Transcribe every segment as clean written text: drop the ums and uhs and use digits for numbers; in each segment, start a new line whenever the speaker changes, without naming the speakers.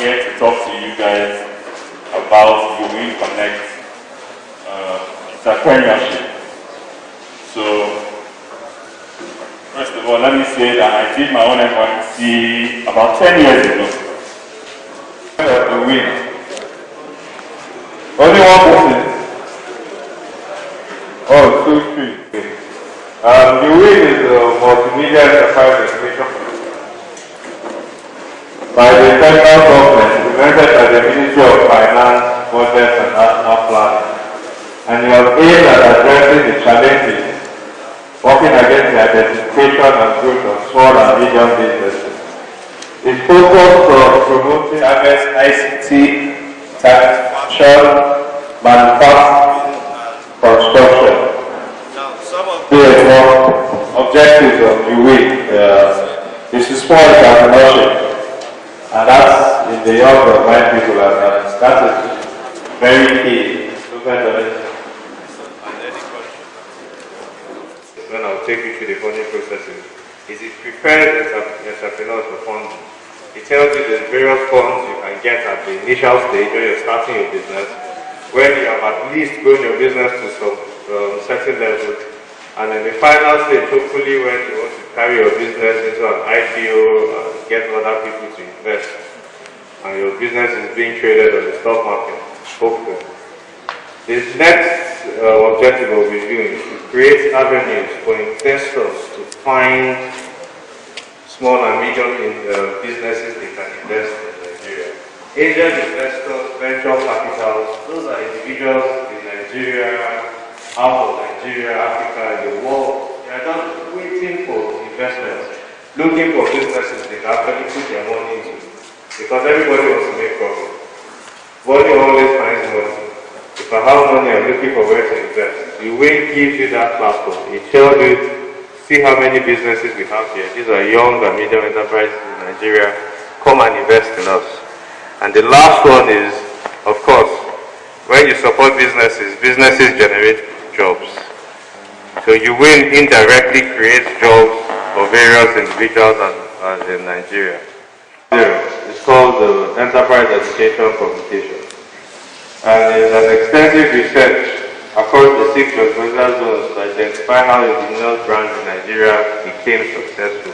here to talk to you guys about the Win Connect entrepreneurship. So, first of all, let me say that I did my own NYSC about 10 years ago. The Win. Only one person. Oh, 2, 3. The Win is a multimedia enterprise education by the federal government, implemented by the Ministry of Finance, Budget and National Planning. And it was aimed at addressing the challenges working against the identification and growth of small and medium businesses. It focused on promoting ICT, transaction, manufacturing, construction.
Now, some of
the objectives of the WIN is to support entrepreneurship, and that's in the young of mind people, and that is very key.
When I'll take you through the funding processes, is it prepares entrepreneurs for funding. It tells you the various funds you can get at the initial stage when you're starting your business, when you have at least grown your business to some certain level, and then the final stage, hopefully when you want to carry your business into an IPO and get other people to invest, and your business is being traded on the stock market, hopefully. This next objective of reviewing is to create avenues for investors to find small and medium businesses they can invest in Nigeria. Angel investors, venture capitals, those are individuals in Nigeria, out of Nigeria, Africa, and the world. They are just waiting for investments, looking for businesses they can actually put their money into. Because everybody wants to make profit. Money always finds money. If I have money, I'm looking for where to invest. The WIN gives you that platform. It tells you, see how many businesses we have here. These are young and medium enterprises in Nigeria. Come and invest in us. And the last one is, of course, when you support businesses, businesses generate jobs. So you WIN indirectly creates jobs for various individuals and in Nigeria. It's called the Enterprise Education Communication. And there's an extensive research across the 6 geographical zones to identify how indigenous brands in Nigeria became successful.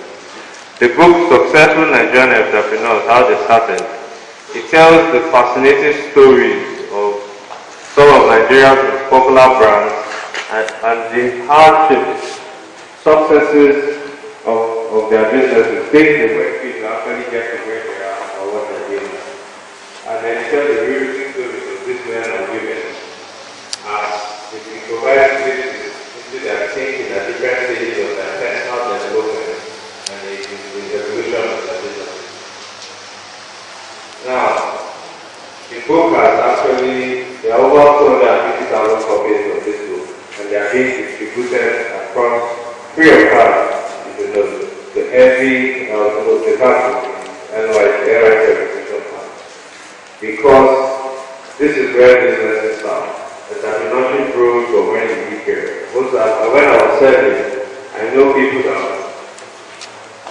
The book Successful Nigerian Entrepreneurs, How They Started, it tells the fascinating stories of some of Nigeria's most popular brands and the hardships, successes of their businesses, things they went through to actually get to where they are or what they're doing. And then it tells the real stories of these men and women as it provides glimpses into their thinking at different stages of their personal development and the evolution of their business. Now, the book has actually, there are over 250,000 copies of this book, and they are being distributed across free of charge. The heavy, the country, NYSC education fund. Because this is where businesses start. Entrepreneurship grows from when you leave here. When I was serving, I know people that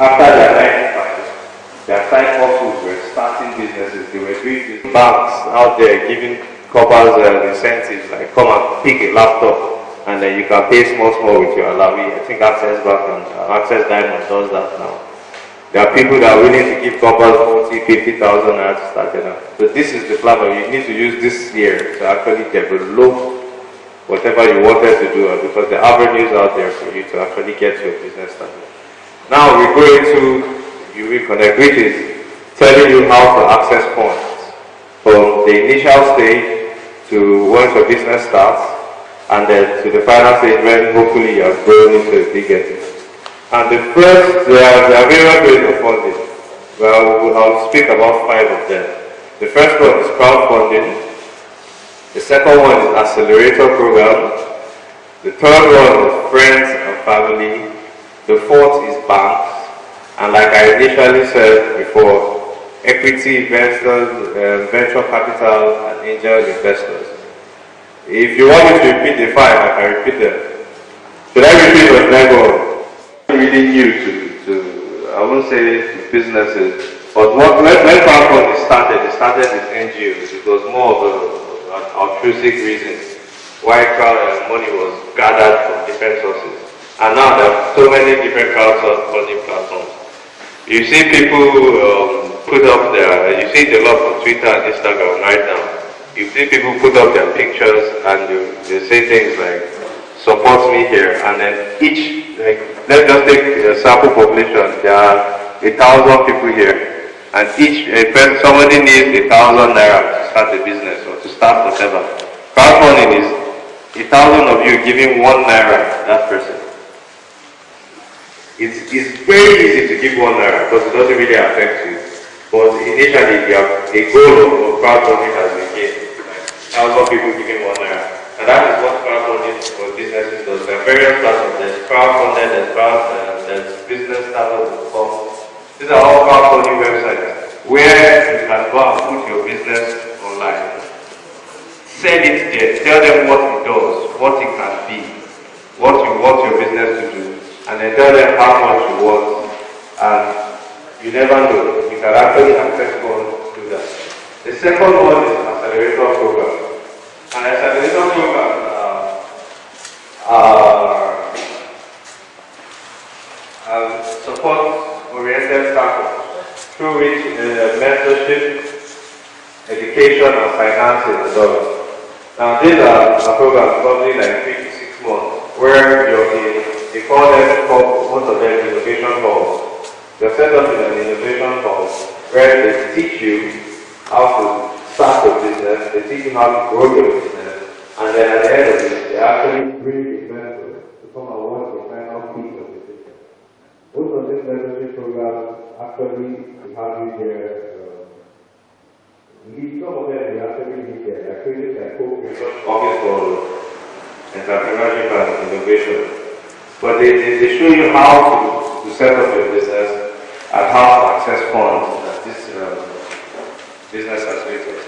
after their 9 to 5, their side hustles were starting businesses. They were doing this. Banks out there giving coppers incentives like come and pick a laptop and then you can pay small with your alawi. I think Access Bank and Access Diamond does that now. There are people that are willing to give coppers 40,000, 50,000 naira to start it up. So this is the platform you need to use this year to actually develop whatever you wanted to do, because the avenues out there for you to actually get your business started. Now we go into Win Connect, which is telling you how to access funds from the initial stage to once your business starts, and then to the final stage when hopefully you have grown into a big entity. And the first, there are various ways of funding. Well, I'll speak about 5 of them. The first one is crowdfunding. The second one is accelerator program. The third one is friends and family. The fourth is banks. And like I initially said before, equity investors, venture capital, and angel investors. If you want me to repeat the 5, I can repeat them. Should I repeat or should I go on? Really new to I won't say to businesses, But when crowdfunding started, it started with NGOs. It was more of an altruistic reason why money was gathered from different sources. And now there are so many different crowdfunding platforms. You see people put up you see it a lot on Twitter and Instagram right now. You see people put up their pictures and they say things like, support me here, and then each, let's just take a sample population, there are 1,000 people here. And somebody needs 1,000 naira to start a business or to start whatever. Crowdfunding is 1,000 of you giving 1 naira to that person. It's very easy to give 1 naira because it doesn't really affect you. But initially, a goal of crowdfunding has been gained. 1,000 people giving 1 naira. And that is what crowdfunding for businesses does. There are various platforms. There's crowdfunding, there's business startup.com. These are all crowdfunding websites where you can go and put your business online. Sell it there, tell them what it does, what it can be, what you want your business to do, and then tell them how much you want. And you never know, you can actually access funds to do that. The second one is an accelerator program. An accelerator program support-oriented startups through which mentorship, education, and financing and others. Now these are programs probably like 3 to 6 months where they call them, most of them innovation halls. You're set up in an innovation hall where they teach you how to start your business, they teach you how to grow your business, and then at the end of it, they actually bring investors to come and watch the final piece of the business. Most of these mentorship programs actually have you there. Some of them we actually need there. They're created like co-creation office for entrepreneurship and innovation. But they show you how to set up your business and how to access funds that this business has created.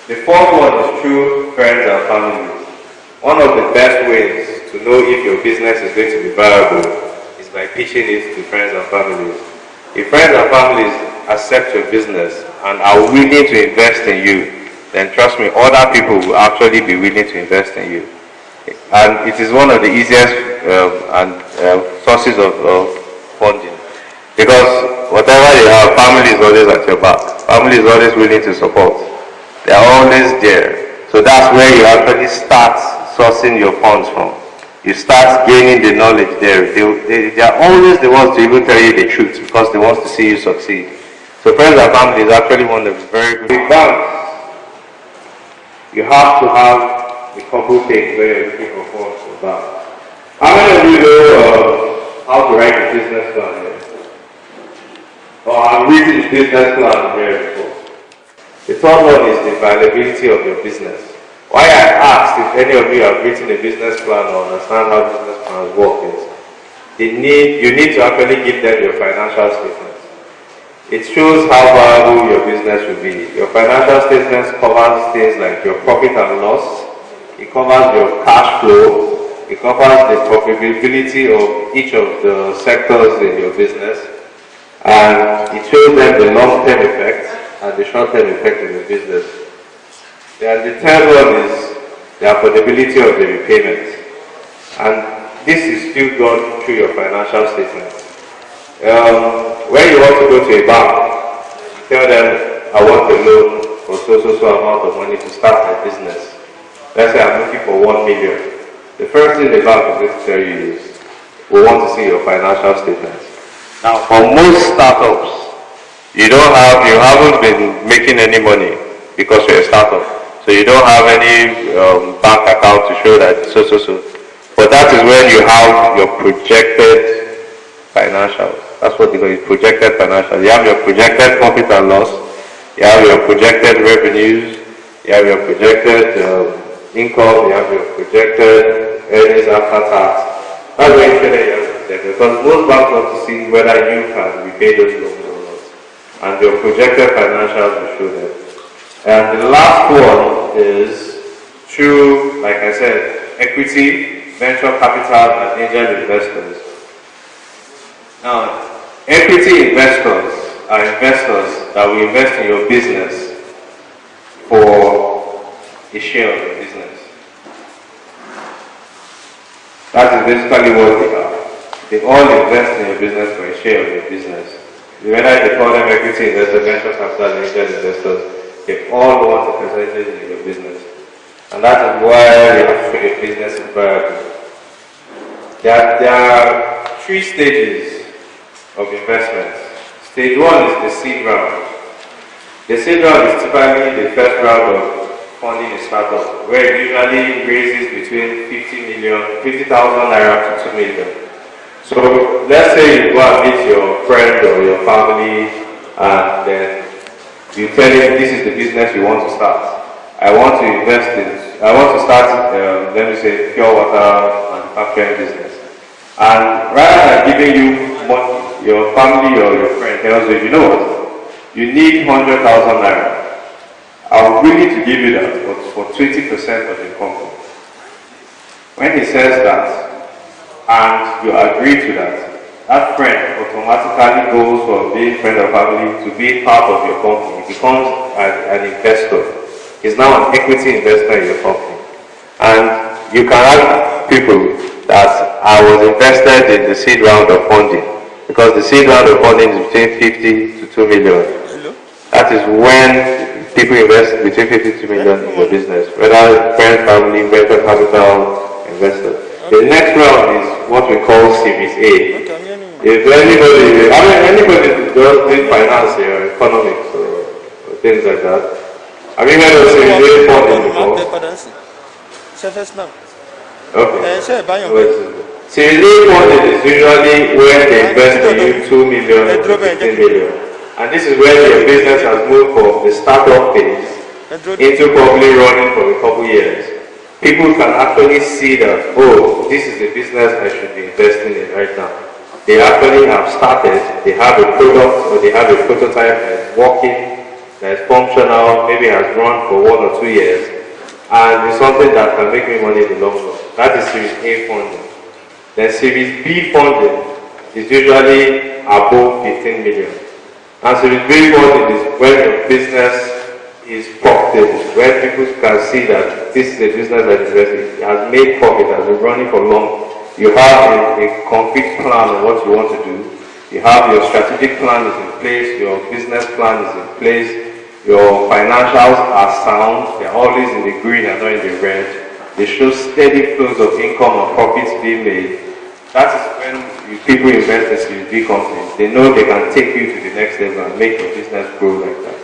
The fourth one is through friends and family. One of the best ways to know if your business is going to be viable is by pitching it to friends and families. If friends and families accept your business and are willing to invest in you, then trust me, other people will actually be willing to invest in you. And it is one of the easiest sources of funding. Because whatever you have, family is always at your back. Family is always willing to support. They are always there. So that's where you actually start sourcing your funds from. You start gaining the knowledge there. They are always the ones to even tell you the truth because they want to see you succeed. So friends and family is actually one of the very good. Big banks, you have to have a couple things where you're looking for funds to bank. How many of you know how to write a business plan here? Or I've written a business plan here before. The third one is the viability of your business. Why I asked if any of you have written a business plan or understand how business plans work is, you need to actually give them your financial statements. It shows how viable your business will be. Your financial statements covers things like your profit and loss, it covers your cash flow, it covers the profitability of each of the sectors in your business, and it shows them the long-term effect and the short-term effect of your business. And the third one is the affordability of the repayment. And this is still done through your financial statements. When you want to go to a bank, you tell them, I want a loan for so amount of money to start my business. Let's say I'm looking for 1 million. The first thing the bank is going to tell you is, we want to see your financial statements. Now, for most startups, you haven't been making any money because you're a startup. So you don't have any bank account to show that so. But that is when you have your projected financials. That's what they call it, projected financials. You have your projected profit and loss, you have your projected revenues, you have your projected income, you have your projected earnings after tax. That's where you have projected. Because most banks want to see whether you can repay those loans or not. And your projected financials will show them. And the last one is through, like I said, equity, venture capital, and angel investors. Now, equity investors are investors that will invest in your business for a share of your business. That is basically what they are. They all invest in your business for a share of your business. Whether they call them equity investors, venture capital, angel investors, they all want a percentage in your business. And that is why you have to create a business environment. There are 3 stages of investment. Stage 1 is the seed round. The seed round is typically the first round of funding a startup, where it usually raises between 50,000 naira to 2 million. So let's say you go and meet your friend or your family, and then you tell him this is the business you want to start. I want to start, let me say, pure water manufacturing business. And rather than giving you money, your family or your friend tells you, you know what, you need 100,000 naira. I'm willing to give you that, but for 20% of the company. When he says that, and you agree to that, that friend automatically goes from being friend or family to being part of your company. He becomes an investor. He's now an equity investor in your company. And you can have people that I was invested in the seed round of funding, because the seed round of funding is between 50 to 2 million. That is when people invest between 50 to 2 million in your business, whether friends, family, venture capital, investors. The next round is what we call Series A. If anybody does finance or economics or things like that, have you heard of Series A funding before? Okay. Series A funding is usually where they invest in you 2 million to 15 million. And this is where your business has moved from the startup phase into probably running for a couple years. People can actually see that, oh, this is the business I should be investing in right now. They actually have started, they have a product or they have a prototype that is working, that is functional, maybe has run for 1 or 2 years, and it's something that can make me money in the long run. That is Series A funding. Then Series B funding is usually above 15 million. And Series B funding is when your business is profitable, where people can see that this is a business that is ready, it has made profit, has been running for long. You have a concrete plan on what you want to do. You have your strategic plan is in place, your business plan is in place, your financials are sound, they're always in the green and not in the red. They show steady flows of income and profits being made. That is when people invest in Series B companies. They know they can take you to the next level and make your business grow like that.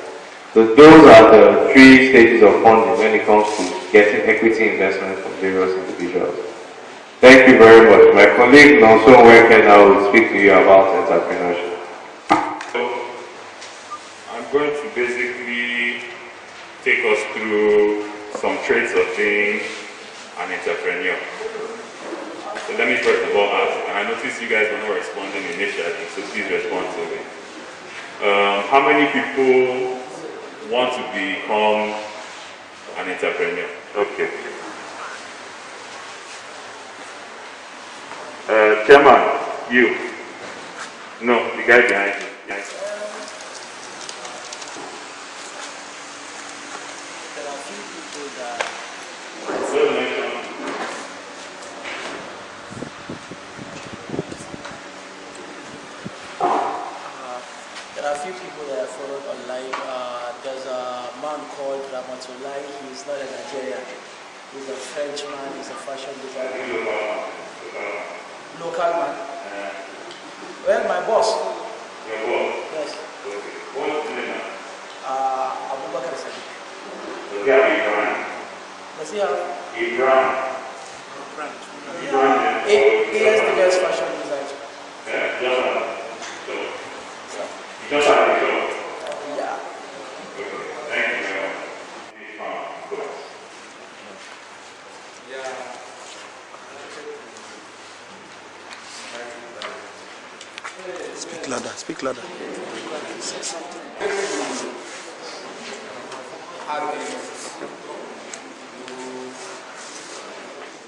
So those are the 3 stages of funding when it comes to getting equity investment from various individuals. Thank you very much. My colleague Nonso Weke now will speak to you about entrepreneurship.
So I'm going to basically take us through some traits of being an entrepreneur. So let me first of all ask, and I notice you guys are not responding initially, so please respond to me. How many people want to become an entrepreneur?
Okay. Chairman, you. No, the guy behind you.
There are few people that I followed online. There's a man called Ramatulai. He's not a Nigerian. He's a Frenchman. He's a fashion designer. Local man. Well, my boss.
Your boss?
Yes.
Okay. What's the name?
Abubakar Sadiq.
Does he have a brand?
Does he have
A brand?
he has the best fashion design.
Yeah, just like the show.
Yeah.
Okay. Thank you very much.
Speak louder, speak louder.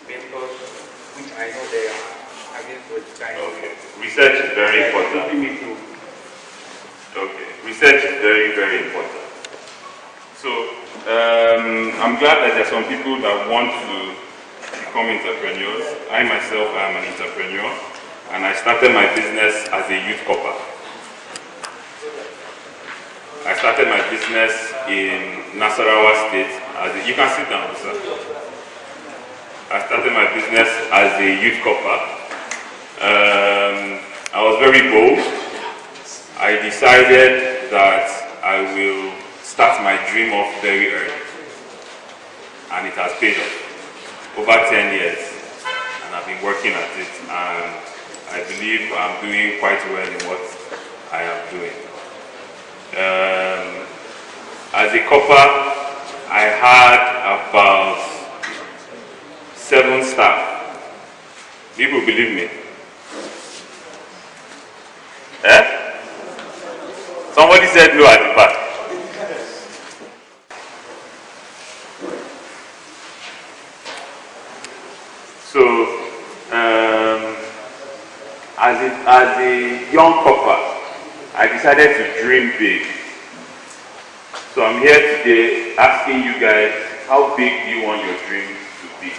Mentors, which I know they are against what kind of.
Okay. Research is very important.
Me too.
Okay. research is very, very important. So I'm glad that there are some people that want to become entrepreneurs. I myself am an entrepreneur, and I started my business as a youth corper. I started my business in Nasarawa State. You can sit down, sir. I started my business as a youth corper. I was very bold. I decided that I will start my dream off very early, and it has paid off. Over 10 years, and I've been working at it, and I believe I'm doing quite well in what I am doing. As a corper, I had about 7 staff. People believe me? Somebody said no at the back. So, as a young couple, I decided to dream big. So I'm here today asking you guys, how big do you want your dreams to be?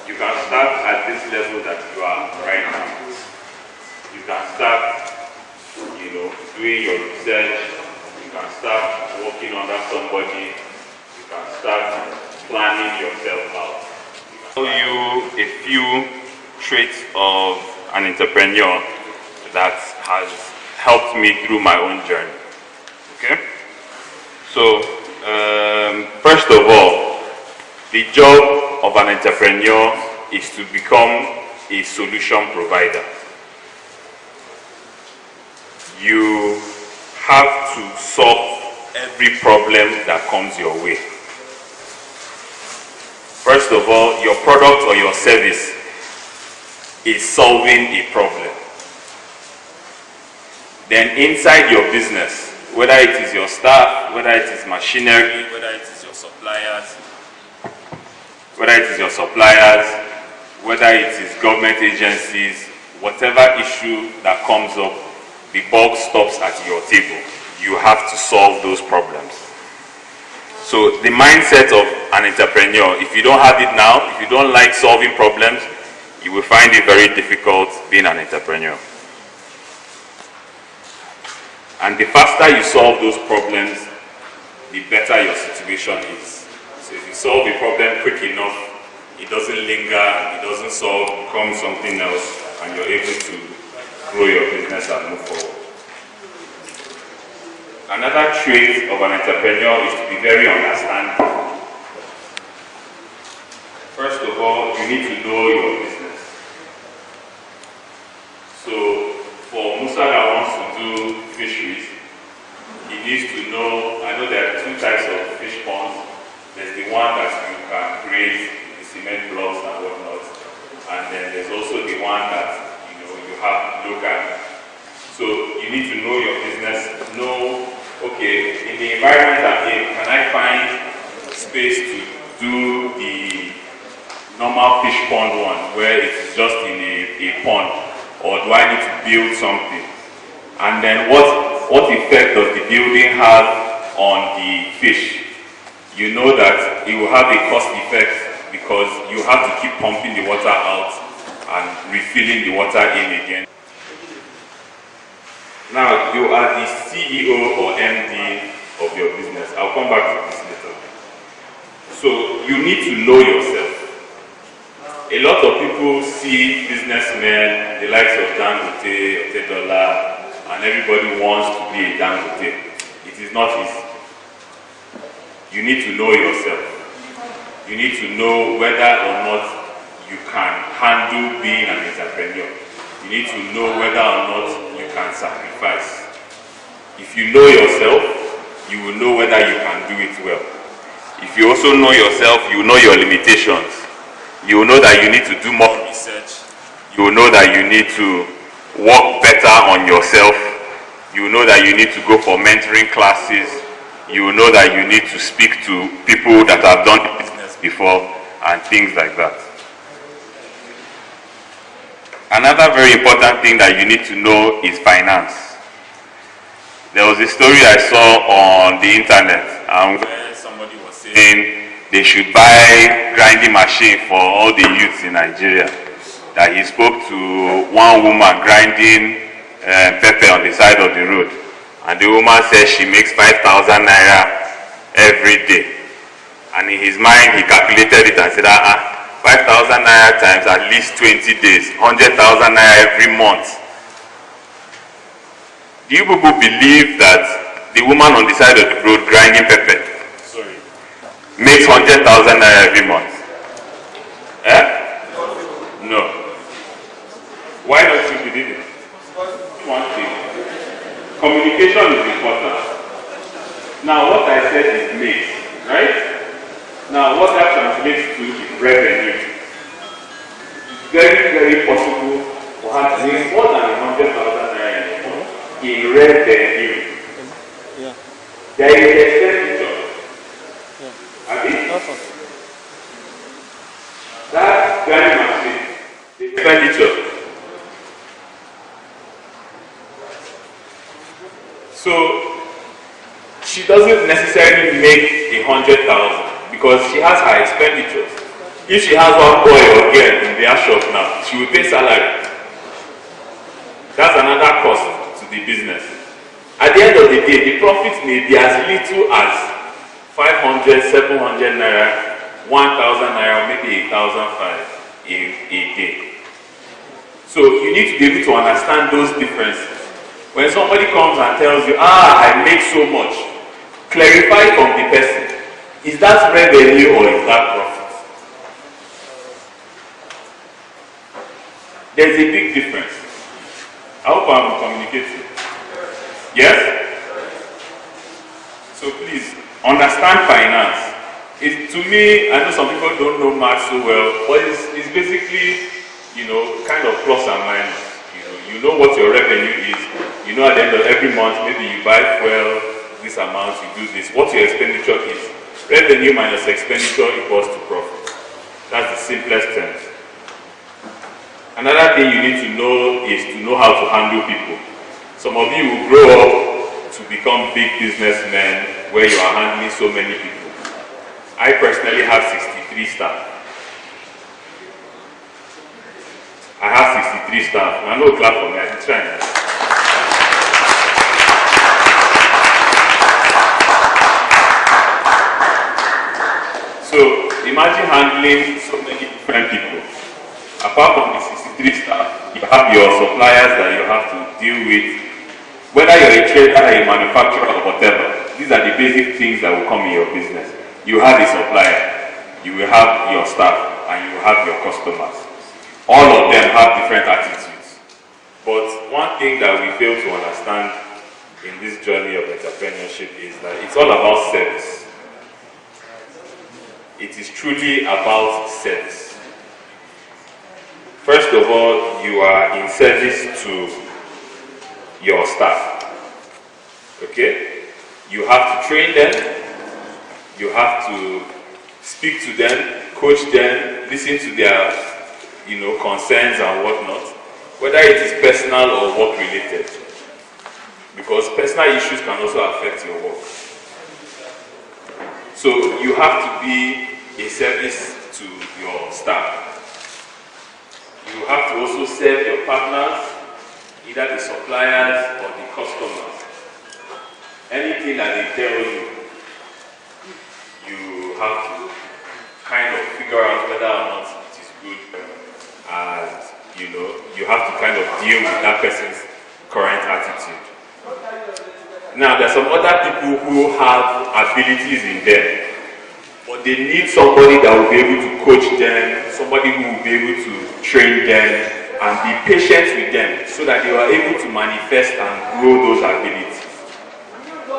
You can start at this level that you are right now. You can start, doing your research. You can start working under somebody. You can start planning yourself out. I'll tell you a few traits of an entrepreneur that has helped me through my own journey. Okay? So, first of all, the job of an entrepreneur is to become a solution provider. You have to solve every problem that comes your way. First of all, your product or your service is solving a problem. Then inside your business, whether it is your staff, whether it is machinery, whether it is your suppliers, whether it is government agencies, whatever issue that comes up, the bulk stops at your table. You have to solve those problems. So the mindset of an entrepreneur, if you don't have it now, if you don't like solving problems, you will find it very difficult being an entrepreneur. And the faster you solve those problems, the better your situation is. So if you solve a problem quick enough, it doesn't linger, it doesn't solve, becomes something else, and you're able to grow your business and move forward. Another trait of an entrepreneur is to be very understanding. First of all, you need to know your business. So, for Musa that wants to do fisheries, he needs to know, I know there are 2 types of fish ponds. There's the one that you can create the cement blocks and whatnot, and then there's also the one that you have to look at. So you need to know your business, know, okay, in the environment I'm in, can I find space to do the normal fish pond one, where it's just in a pond, or do I need to build something? And then what effect does the building have on the fish? You know that it will have a cost effect because you have to keep pumping the water out and refilling the water in again. Now, you are the CEO or MD of your business. I'll come back to this later. So, you need to know yourself. A lot of people see businessmen, the likes of Dangote, Otedola, and everybody wants to be a Dangote. It is not easy. You need to know yourself. You need to know whether or not you can handle being an entrepreneur. You need to know whether or not you can sacrifice. If you know yourself, you will know whether you can do it well. If you also know yourself, you know your limitations. You will know that you need to do more research. You will know that you need to work better on yourself. You will know that you need to go for mentoring classes. You will know that you need to speak to people that have done business before and things like that. Another very important thing that you need to know is finance. There was a story I saw on the internet where somebody was saying they should buy grinding machine for all the youths in Nigeria. That he spoke to one woman grinding pepper on the side of the road, and the woman said she makes 5,000 naira every day. And in his mind, he calculated it and said, 5,000 naira times at least 20 days, 100,000 naira every month. Do you people believe that the woman on the side of the road grinding pepper makes 100,000 naira every month? No. Why don't you believe it? One thing. Communication is important. Now what I said is makes, right? Now what that translates to is revenue. It's very, very possible for her to make more than 100,000 naira in revenue.
Yeah.
There is expenditure. That grinding machine, the expenditure. So she doesn't necessarily make 100,000 because she has her expenditures. If she has one boy or girl in their shop now, she will pay salary. That's another cost to the business. At the end of the day, the profit may be as little as 500, 700 naira, 1,000 naira, maybe 1,500 a day. So you need to be able to understand those differences. When somebody comes and tells you, I make so much, clarify from the person, is that revenue or is that profit? There's a big difference. I hope I'm communicating. Yes? So please, understand finance. To me, I know some people don't know math so well, but it's basically, kind of plus and minus. You know what your revenue is. You know at the end of every month, maybe you buy fuel, this amount, you do this. What your expenditure is. Revenue minus expenditure equals to profit. That's the simplest terms. Another thing you need to know is to know how to handle people. Some of you will grow up to become big businessmen where you are handling so many people. I personally have 63 staff. I have 63 staff. I know clap for me, I'm trying. So imagine handling so many different people. Apart from the 63 staff, you have your suppliers that you have to deal with. Whether you're a trader, a manufacturer, or whatever, these are the basic things that will come in your business. You have a supplier, you will have your staff, and you will have your customers. All of them have different attitudes. But one thing that we fail to understand in this journey of entrepreneurship is that it's all about service. It is truly about service. First of all, you are in service to your staff. Okay? You have to train them. You have to speak to them, coach them, listen to their concerns and whatnot, whether it is personal or work related, because personal issues can also affect your work. So you have to be a service to your staff. You have to also serve your partners, either the suppliers or the customers. Anything that they tell you, you have to kind of figure out whether or not it is good, and you have to kind of deal with that person's current attitude. Now, there are some other people who have abilities in them, but they need somebody that will be able to coach them, somebody who will be able to train them and be patient with them so that they are able to manifest and grow those abilities.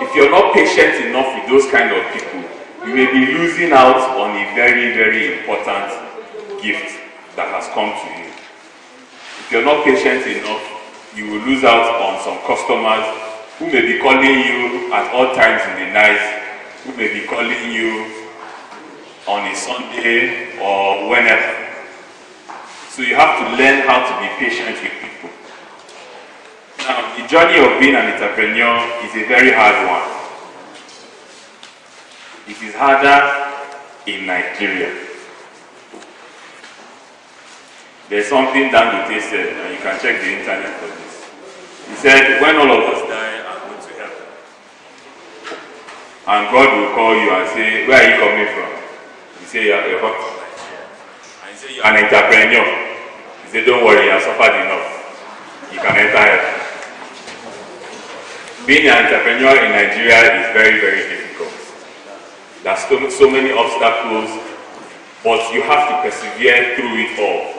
If you're not patient enough with those kind of people, you may be losing out on a very, very important gift that has come to you. If you're not patient enough, you will lose out on some customers who may be calling you at all times in the night, who may be calling you on a Sunday or whenever. So you have to learn how to be patient with people. Now, the journey of being an entrepreneur is a very hard one. It is harder in Nigeria. There's something Dangote said, and you can check the internet for this. He said, when all of us die, I'm going to heaven. And God will call you and say, where are you coming from? You say, you're from Nigeria. And you say, you're an entrepreneur. He said, don't worry, you have suffered enough. You can enter heaven. Being an entrepreneur in Nigeria is very, very difficult. There's so many obstacles, but you have to persevere through it all.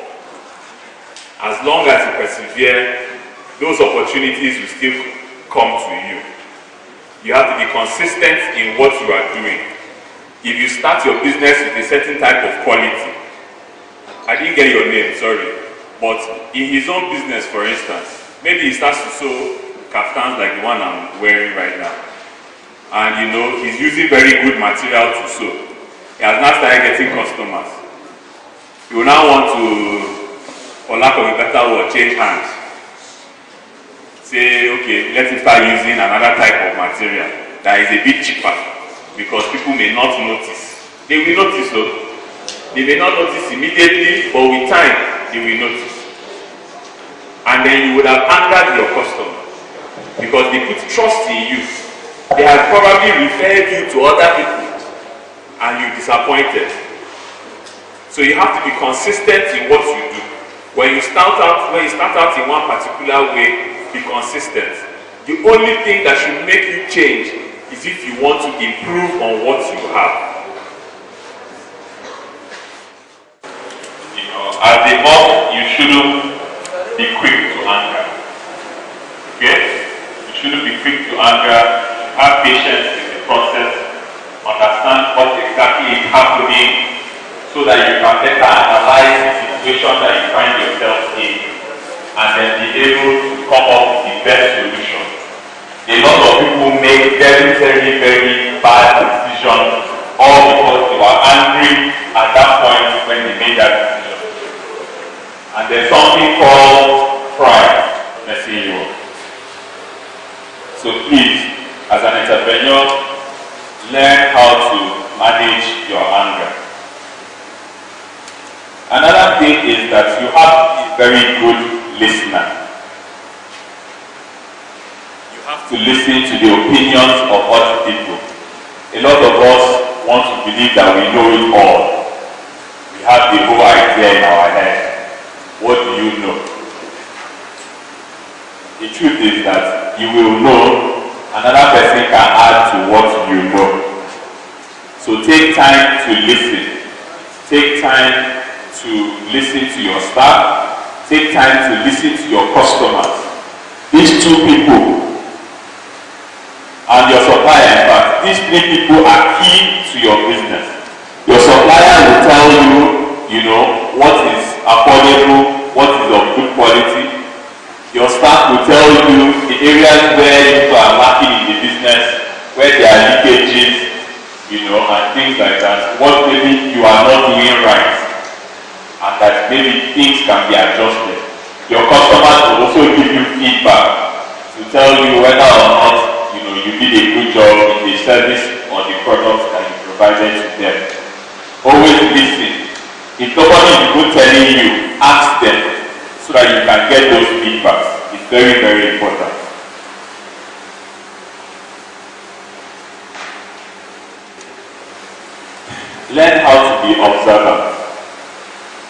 As long as you persevere, those opportunities will still come to you. You have to be consistent in what you are doing. If you start your business with a certain type of quality, I didn't get your name, sorry, but in his own business, for instance, maybe he starts to sew kaftans like the one I'm wearing right now. And you know, he's using very good material to sew. He has now started getting customers. He will now want to, for lack of a better word, change hands. Say, okay, let's start using another type of material that is a bit cheaper because people may not notice. They will notice though. They may not notice immediately, but with time, they will notice. And then you would have angered your customer because they put trust in you. They have probably referred you to other people and you disappointed. So you have to be consistent in what you do. When you start out in one particular way, be consistent. The only thing that should make you change is if you want to improve on what you have.
You know, as a mom, you shouldn't be quick to anger. Okay? You shouldn't be quick to anger. Have patience in the process. Understand what exactly is happening so that you can better analyze the situation that you find yourself in and then be able to come up with the best solution. A lot of people make very, very, very bad decisions all because they were angry at that point when they made that decision. And there's something called pride. Let's see you. So please, as an entrepreneur, learn how to manage your anger. Another thing is that you have to be a very good listener. You have to listen to the opinions of other people. A lot of us want to believe that we know it all. We have the whole idea in our head. What do you know? The truth is that you will know, another person can add to what you know. So take time to listen. Take time to listen to your staff. Take time to listen to your customers. These two people and your supplier, in fact, these three people are key to your business. Your supplier will tell you, you know, what is affordable, what is of good quality. Your staff will tell you the areas where you are lacking in the business, where there are leakages, you know, and things like that. What maybe you are not doing right, and that maybe things can be adjusted. Your customers will also give you feedback to tell you whether or not, you know, you did a good job in the service or the product that you provided to them. Always listen. If nobody is good telling you, ask them so that you can get those feedbacks. It's very, very important. Learn how to be observant.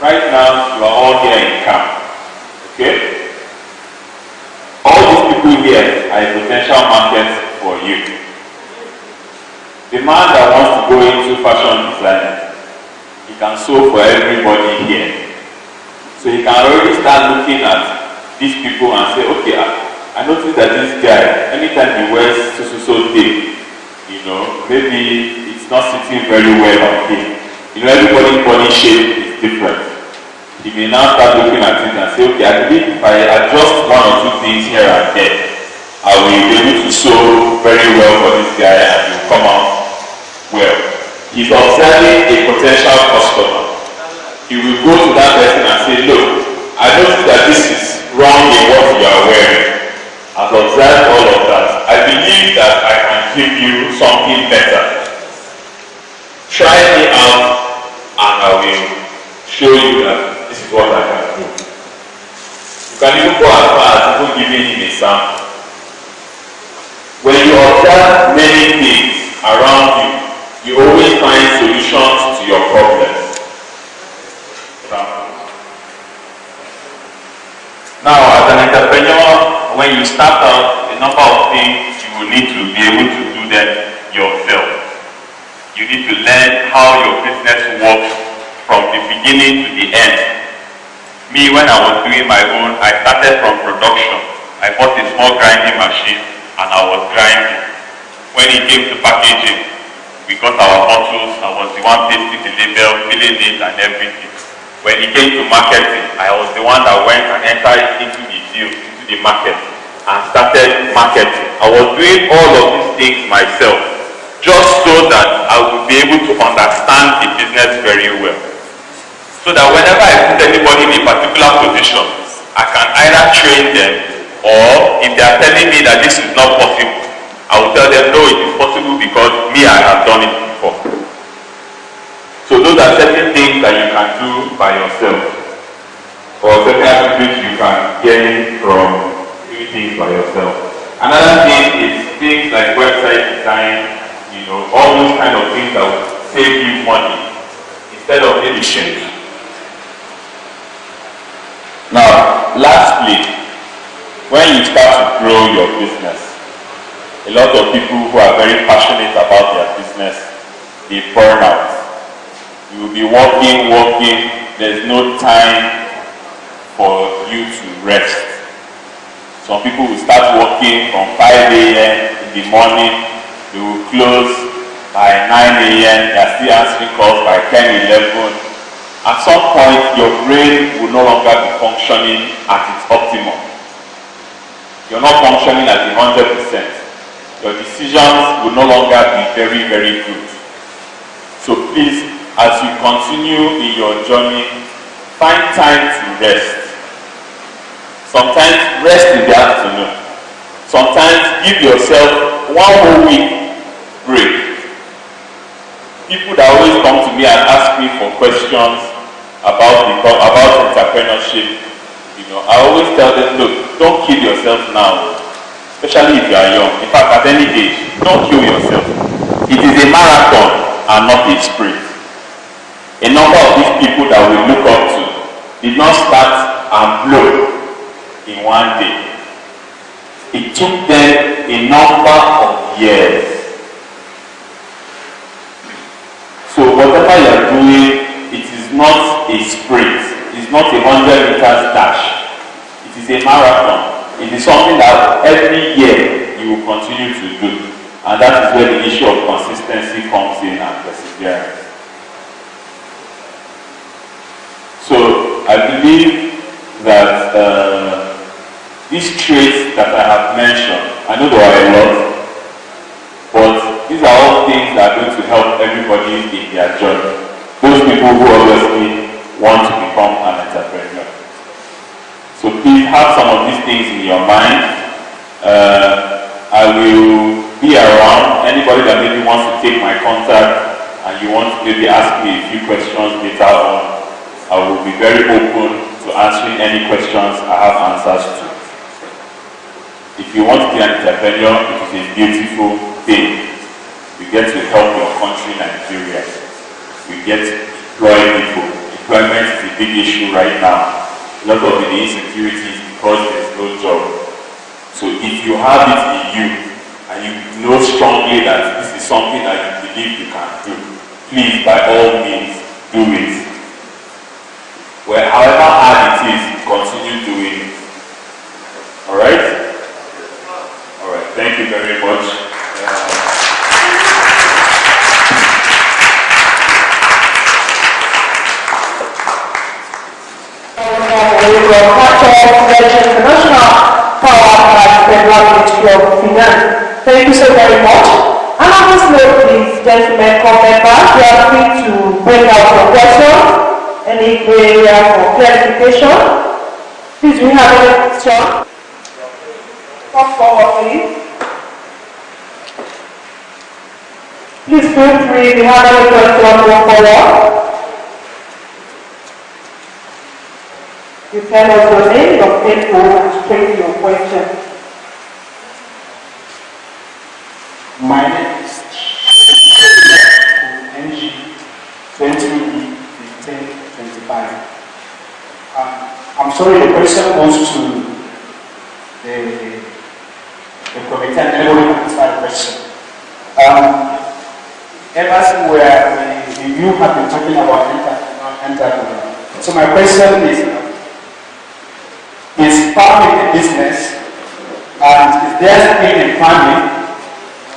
Right now, you are all here in camp. Okay? All these people here are a potential market for you. The man that wants to go into fashion design, he can sew for everybody here. So he can already start looking at these people and say, okay, I noticed that this guy, anytime he wears so thing, you know, maybe it's not sitting very well on him. You know, everybody's body shape is different. He may now start looking at it and say, okay, I believe if I adjust one or two things here and there, I will be able to sew very well for this guy and he will come out well. He's observing a potential customer. He will go to that person and say, look, I noticed that this is wrong in what you are wearing. I've observed all of that. I believe that I can give you something better. Try me out and I will show you that this is what I can do. You can even go as far as even giving him a sample. When you observe many things around you, you always find solutions to your problems.
Now, as an entrepreneur, when you start out, a number of things you will need to be able to do them yourself. You need to learn how your business works from the beginning to the end. Me, when I was doing my own, I started from production. I bought a small grinding machine and I was grinding. When it came to packaging, we got our bottles, I was the one pasting the label, filling it and everything. When it came to marketing, I was the one that went and entered into the field, into the market, and started marketing. I was doing all of these things myself, just so that I would be able to understand the business very well. So that whenever I put anybody in a particular position, I can either train them, or if they are telling me that this is not possible, I will tell them, no, it is possible because me, I have done it before. So those are certain things that you can do by yourself, or certain attributes you can gain from doing things by yourself. Another thing is things like website design, all those kind of things that will save you money instead of maybe change. Now, lastly, when you start to grow your business, a lot of people who are very passionate about their business, they burn out. You will be working, there's no time for you to rest. Some people will start working from 5 a.m. in the morning, they will close by 9 a.m., they are still answering calls by 10, 11. At some point, your brain will no longer be functioning at its optimum. You're not functioning at the 100%. Your decisions will no longer be very, very good. So please, as you continue in your journey, find time to rest. Sometimes rest in the afternoon. Sometimes give yourself 1 whole week break. People that always come to me and ask me for questions about entrepreneurship, I always tell them, look, don't kill yourself now, especially if you are young. In fact, at any age, don't kill yourself. It is a marathon and not a sprint. A number of these people that we look up to did not start and blow in one day. It took them a number of years. So whatever you are doing, it is not a sprint. It is not a 100 meters dash. It is a marathon. It is something that every year you will continue to do. And that is where the issue of consistency comes in and perseverance. So I believe that these traits that I have mentioned, I know there are a lot, but these are all things that are going to help everybody in their journey. Those people who obviously want to become an entrepreneur. So please have some of these things in your mind. I will be around. Anybody that maybe wants to take my contact and you want to maybe ask me a few questions later on, I will be very open to answering any questions I have answers to. If you want to be an entrepreneur, it is a beautiful thing. You get to help your country, Nigeria. You get to employ people. Employment is a big issue right now. A lot of the insecurities because there is no job. So if you have it in you, and you know strongly that this is something that you believe you can do, please, by all means, do it. Well, however hard it is, continue doing it. Alright? Alright, thank you very much.
Thank you so very much. And on this note, please, gentlemen, come back. You are free to bring out your questions. Any area for clarification? Please, we have a question. Come forward, please. Please feel free if you have any question, come forward. You tell us your name, your Facebook, and straight to your question.
My name is NG 20 1525. I'm sorry, the question goes to the committee, and everybody can answer the question. Ever since you have been talking about entrepreneur. So my question is farming a business, and is there skill in farming?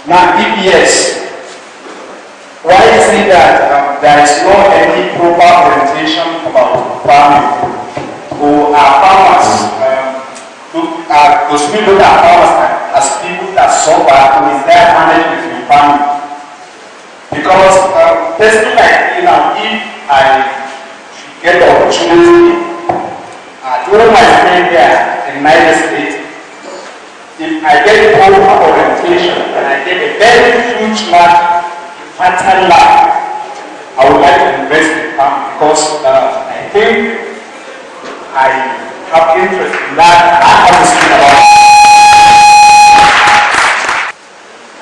Now, if yes, why is it that there is no any proper orientation about farming? Who are farmers? Those people that are farmers as people that suffer, who is there management in farming? Because personally, like if I get the opportunity during my stay there in United States, if I get a proper orientation and I get a very huge land, fertile land, I would like to invest in farming because I think I have interest in that. I have to speak about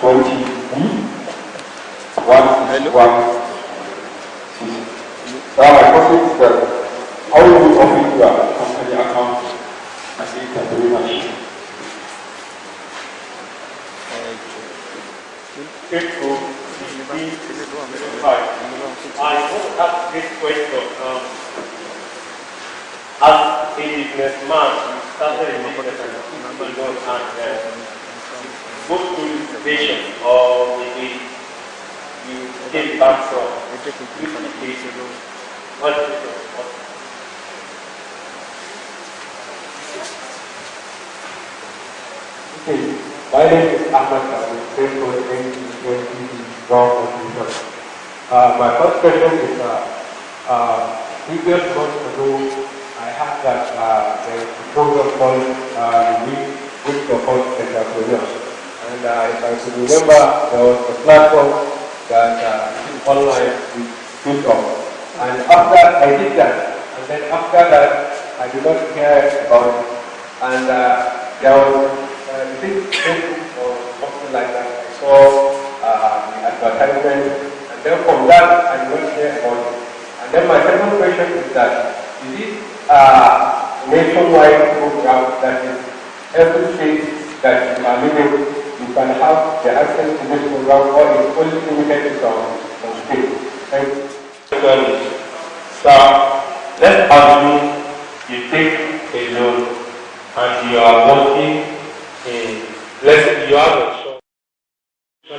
21. So my question is that how do you open your company account as a very much?
I want to ask this question. As a businessman, you started a business and go through situation or maybe you came back from what is it?
Okay, my name is Ahmad my first question is previous months ago I heard that there is a program called Reach the First Entrepreneurs, and if I could remember there was a platform that is online with Google, and after I did that, and then after that I did not hear about it, and there was I think Facebook or something like that. I saw the advertisement, and then from that I did not hear about it. And then my second question is that is it a nationwide program that is every state that you are living, you can have the access to this program, or it's only limited to some states? Thank you.
So, let's assume you take a loan and you are working in, let's say you have a shop to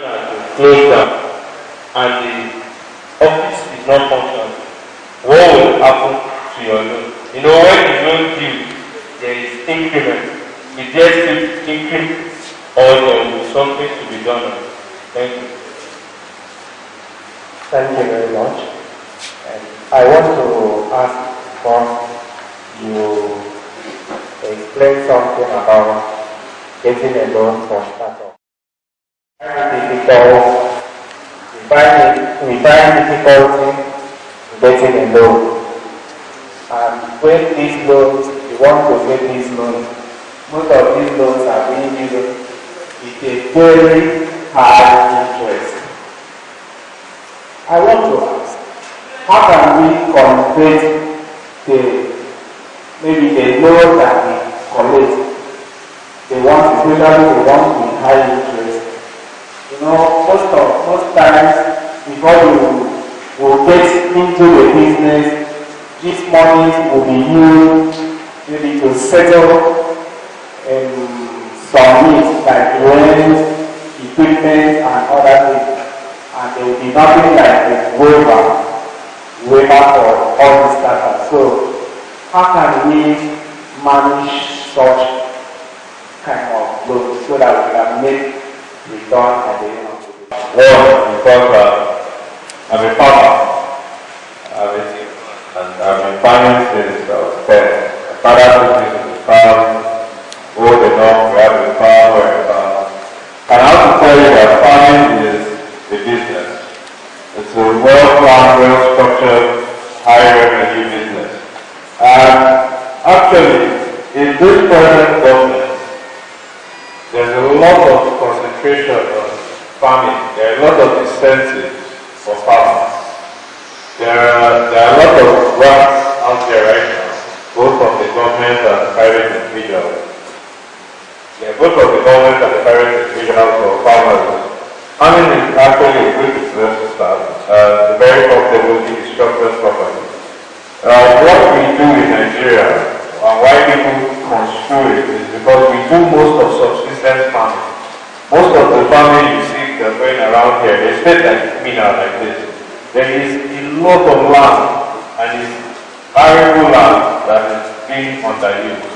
close down and the office is not functioning. What will happen to your loan? You know, when the loan due, there is increment. Is there still increment or there will be something to be done? Thank you.
Thank you very much. And I want to ask first you explain something about getting a loan for startup. We find difficulty getting a loan. And when these loans, you want to get these loans, most of these loans are being given with a very high interest. I want to ask, how can we compensate maybe the loan that we collect? They want, especially they want with high interest. You know, most times before you will get into the business, this money will be used maybe to settle some needs like rent, equipment, and other things. And there will be nothing like a waiver for all these startups. So, how can we manage such kind of loans so that we can make return at the end of the day?
Well, because I'm a farmer, and I've been farming since I was 10. My father took me to the farm, old enough, we have a farm, in this present government, there's a lot of concentration on farming. There are a lot of incentives for farmers. There are a lot of grants out there right now, both from the government and private individuals. Both from the government and the private individuals for farmers. Farming is actually a good business to start, very profitable if it's structured properly. What we do in Nigeria, and why people construe it, is because we do most of subsistence farming. Most of the farming you see that's going around here, they stay like Mina, like this. There is a lot of land, and it's arable land that is being underused.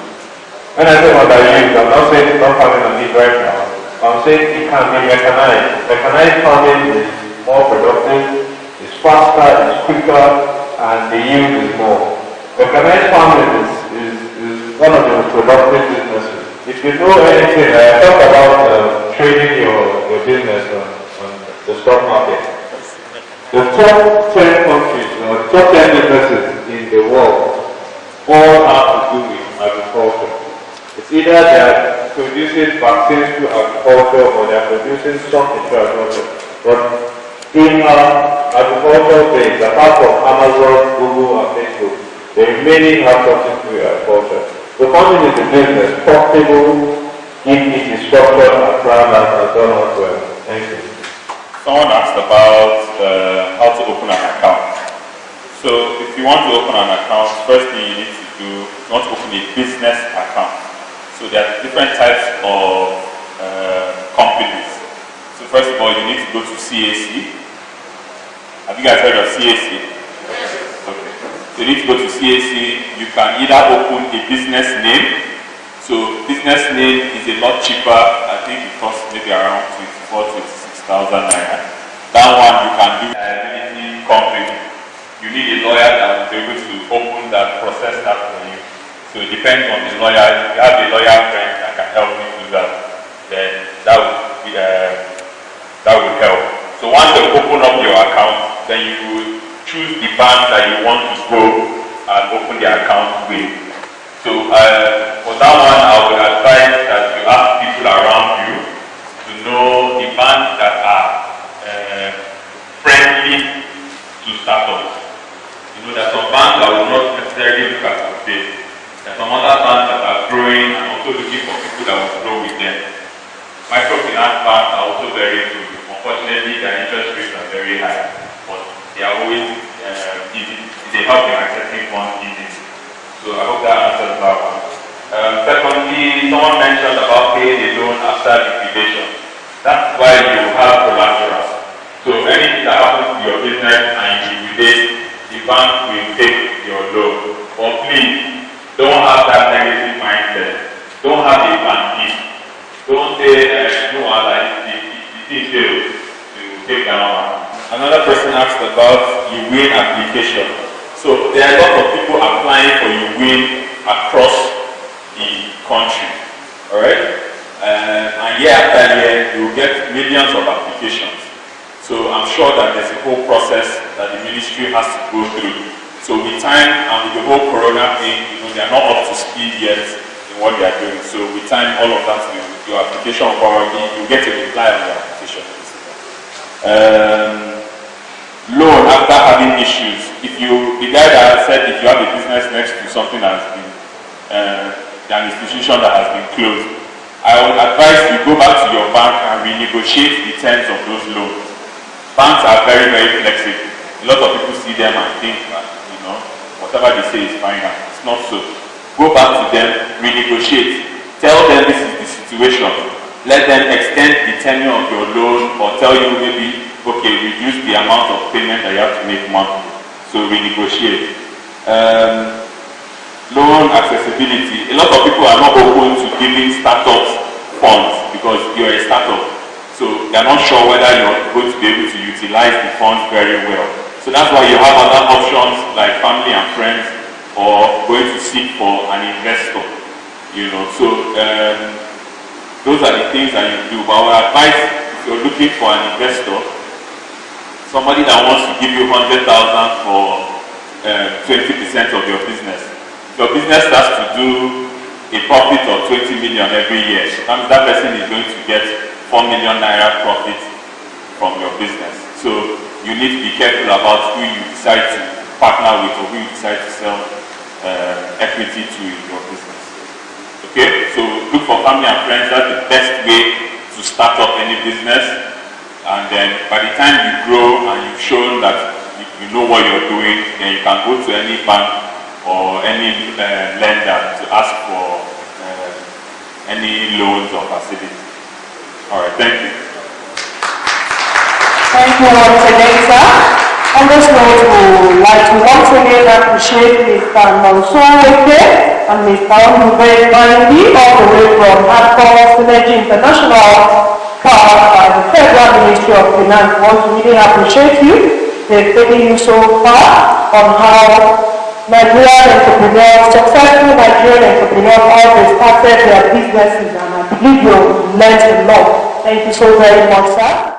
When I say underused, I'm not saying it's not farming on it right now. I'm saying it can be mechanized. Mechanized farming is more productive, it's faster, it's quicker, and the yield is more. Mechanized farming is one of the most productive businesses. If you know anything, I talk about trading your business on the stock market. The top 10 countries, or the top 10 businesses in the world, all have to do with agriculture. It's either they are producing vaccines through agriculture or they are producing something through agriculture. But in agricultural base, apart from Amazon, Google, and Facebook, the remaining have something to do with agriculture. So farming is a business, profitable, if it is structured and planned and done out well. Thank you.
Someone asked about how to open an account. So if you want to open an account, first thing you need to do, you want to open a business account. So there are different types of companies. So first of all, you need to go to CAC. Have you guys heard of CAC? Okay. So you need to go to CAC. You can either open a business name. So business name is a lot cheaper. I think it costs maybe around 26,000 naira. That one you can do liability company. You need a lawyer that will be able to open that, process that for you. So it depends on the lawyer. If you have a lawyer friend that can help you do that, then that would help. So once you open up your account, then you will choose the bank that you want to go and open the account with. So for that one, I would advise that you ask people around you to know the banks that are friendly to startups. You know, there are some banks that will not necessarily look at your face. There are some other banks that are growing and also looking for people that will grow with them. Microfinance banks are also very good. Unfortunately, their interest rates are very high, but they are always easy. They help in accessing funds easily. So I hope that answers that one. Secondly, someone mentioned about paying a loan after liquidation. That's why you have collateral. So anything that happens to your business and you liquidate, the bank will take your loan. But please, don't have that negative mindset. Don't have a bank. Don't say, no, the thing fails to take down. Another person asked about your win application. So there are a lot of people applying for your win across the country. Alright? And year after year, you will get millions of applications. So I'm sure that there's a whole process that the ministry has to go through. So with time and with the whole corona thing, they are not up to speed yet in what they are doing. So with time, all of that, your application will probably, you get a reply on your application. Loan after having issues. The guy that said if you have a business next to something that has been, an institution that has been closed, I would advise you go back to your bank and renegotiate the terms of those loans. Banks are very, very flexible. A lot of people see them and think that, whatever they say is fine. It's not so. Go back to them, renegotiate. Tell them this is the situation. Let them extend the tenure of your loan or tell you maybe, okay, reduce the amount of payment that you have to make monthly. So renegotiate. Loan accessibility. A lot of people are not open to giving startups funds because you're a startup. So they're not sure whether you're going to be able to utilize the funds very well. So that's why you have other options like family and friends or going to seek for an investor. So those are the things that you do. But I would advise if you're looking for an investor, somebody that wants to give you 100,000 for 20% of your business. If your business starts to do a profit of 20 million every year, that person is going to get 4 million naira profit from your business. So you need to be careful about who you decide to partner with or who you decide to sell equity to in your business. Okay, so look for family and friends. That's the best way to start up any business. And then by the time you grow and you've shown that you know what you're doing, then you can go to any bank or any lender to ask for any loans or facilities. All right, thank you.
Thank you once again, sir. On this note, we would like to once again appreciate Mr. Mansour and Mr. Onubed Bandi, all the way from Hardcore Synergy International, powered by the Federal Ministry of Finance. We want to really appreciate you. They've taken you so far on how Nigerian entrepreneurs, successful Nigerian entrepreneurs, how they started their businesses, and I believe you've learned a lot. Thank you so very much, sir.